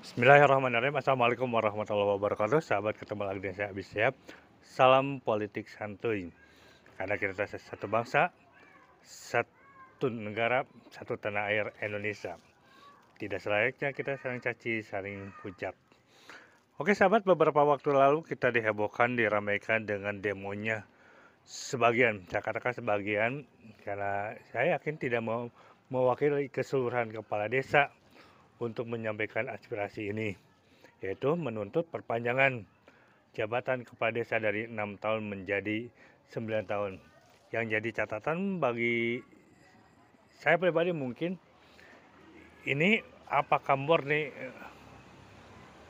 Bismillahirrahmanirrahim. Assalamualaikum warahmatullahi wabarakatuh. Sahabat, ketemu lagi dengan saya Abis Syihab. Salam politik santuy. Karena kita satu bangsa, satu negara, satu tanah air Indonesia. Tidak selayaknya kita saling caci, saling hujat. Oke sahabat, beberapa waktu lalu kita dihebohkan, diramaikan dengan demonya sebagian. Saya katakan sebagian karena saya yakin tidak mau mewakili keseluruhan kepala desa untuk menyampaikan aspirasi ini, yaitu menuntut perpanjangan jabatan kepala desa dari 6 tahun menjadi 9 tahun. Yang jadi catatan bagi saya pribadi mungkin ini apakah murni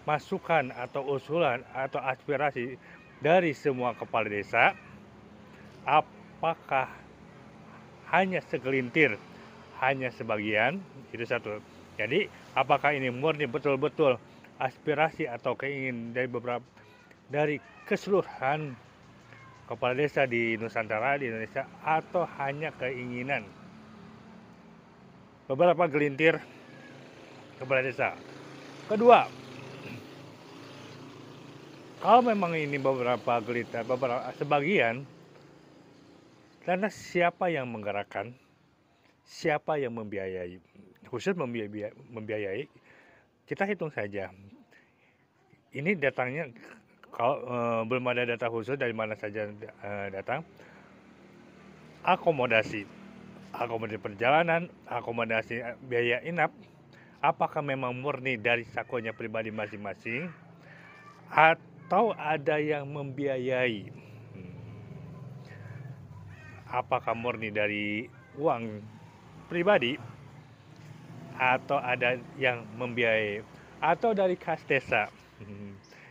masukan atau usulan atau aspirasi dari semua kepala desa, apakah hanya segelintir, hanya sebagian, itu satu. Jadi apakah ini murni betul-betul aspirasi atau keinginan dari dari keseluruhan kepala desa di Nusantara, di Indonesia, atau hanya keinginan beberapa gelintir kepala desa. Kedua, kalau memang ini beberapa gelintir, sebagian, karena siapa yang menggerakkan, siapa yang membiayai, khusus membiayai, kita hitung saja. Ini datangnya, kalau belum ada data khusus dari mana saja datang. Akomodasi perjalanan, akomodasi biaya inap, apakah memang murni dari sakunya pribadi masing-masing atau ada yang membiayai? Apakah murni dari uang pribadi atau ada yang membiayai atau dari kas desa?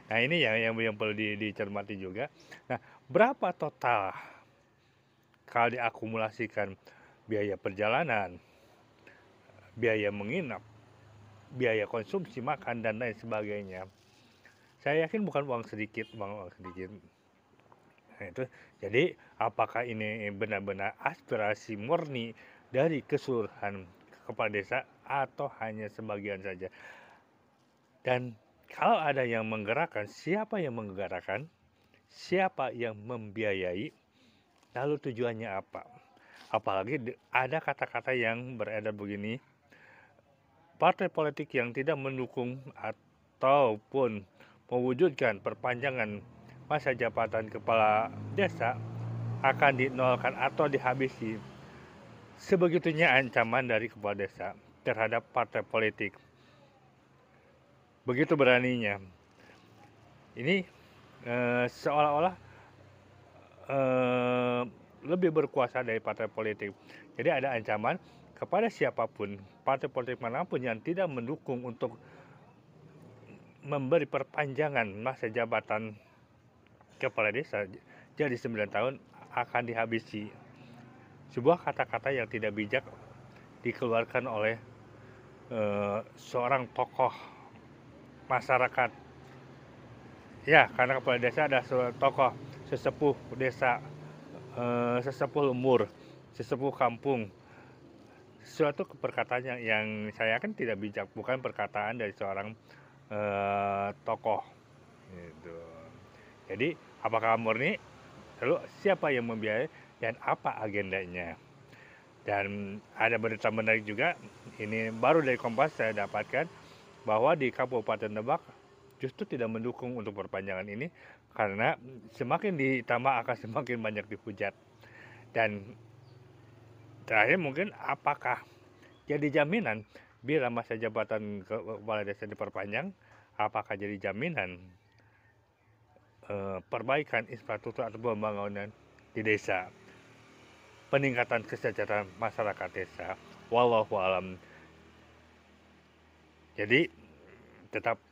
Nah ini yang perlu dicermati juga. Nah, berapa total kalau diakumulasikan biaya perjalanan, biaya menginap, biaya konsumsi makan dan lain sebagainya? Saya yakin bukan uang sedikit. Nah, itu jadi apakah ini benar-benar aspirasi murni dari keseluruhan kepala desa atau hanya sebagian saja? Dan kalau ada yang menggerakkan, siapa yang menggerakkan, siapa yang membiayai, lalu tujuannya apa? Apalagi ada kata-kata yang beredar begini, partai politik yang tidak mendukung ataupun mewujudkan perpanjangan masa jabatan kepala desa akan dinolkan atau dihabisi. Sebegitunya ancaman dari kepala desa terhadap partai politik. Begitu beraninya. Ini seolah-olah lebih berkuasa dari partai politik. Jadi ada ancaman kepada siapapun, partai politik manapun yang tidak mendukung untuk memberi perpanjangan masa jabatan kepala desa jadi 9 tahun akan dihabisi. Sebuah kata-kata yang tidak bijak dikeluarkan oleh seorang tokoh masyarakat. Ya, karena kepala desa ada tokoh sesepuh desa, sesepuh umur, sesepuh kampung. Suatu perkataan yang saya yakin tidak bijak, bukan perkataan dari seorang tokoh. Gitu. Jadi, apakah murni? Lalu siapa yang membiayai dan apa agendanya? Dan ada berita menarik juga, ini baru dari Kompas saya dapatkan, bahwa di Kabupaten Lebak justru tidak mendukung untuk perpanjangan ini karena semakin ditambah akan semakin banyak dihujat. Dan terakhir mungkin apakah jadi jaminan bila masa jabatan kepala desa diperpanjang, apakah jadi jaminan perbaikan infrastruktur atau pembangunan di desa, peningkatan kesejahteraan masyarakat desa? Wallahu alam. Jadi tetap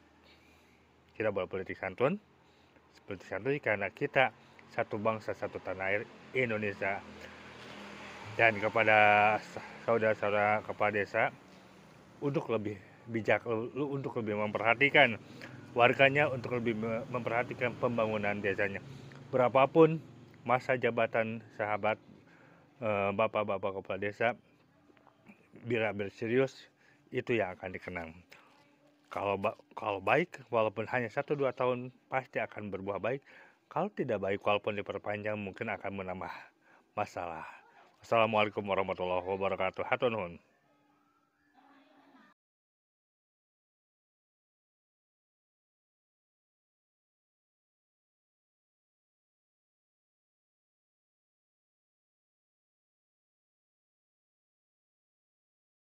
kita berpolitik santun, seperti santuy karena kita satu bangsa satu tanah air Indonesia. Dan kepada saudara-saudara kepala desa untuk lebih bijak, untuk lebih memperhatikan warganya, untuk lebih memperhatikan pembangunan desanya. Berapapun masa jabatan sahabat bapak-bapak kepala desa, bila berserius itu yang akan dikenang. Kalau baik, walaupun hanya 1-2 tahun pasti akan berbuah baik. Kalau tidak baik, walaupun diperpanjang mungkin akan menambah masalah. Assalamualaikum warahmatullahi wabarakatuh. Hatur nuhun.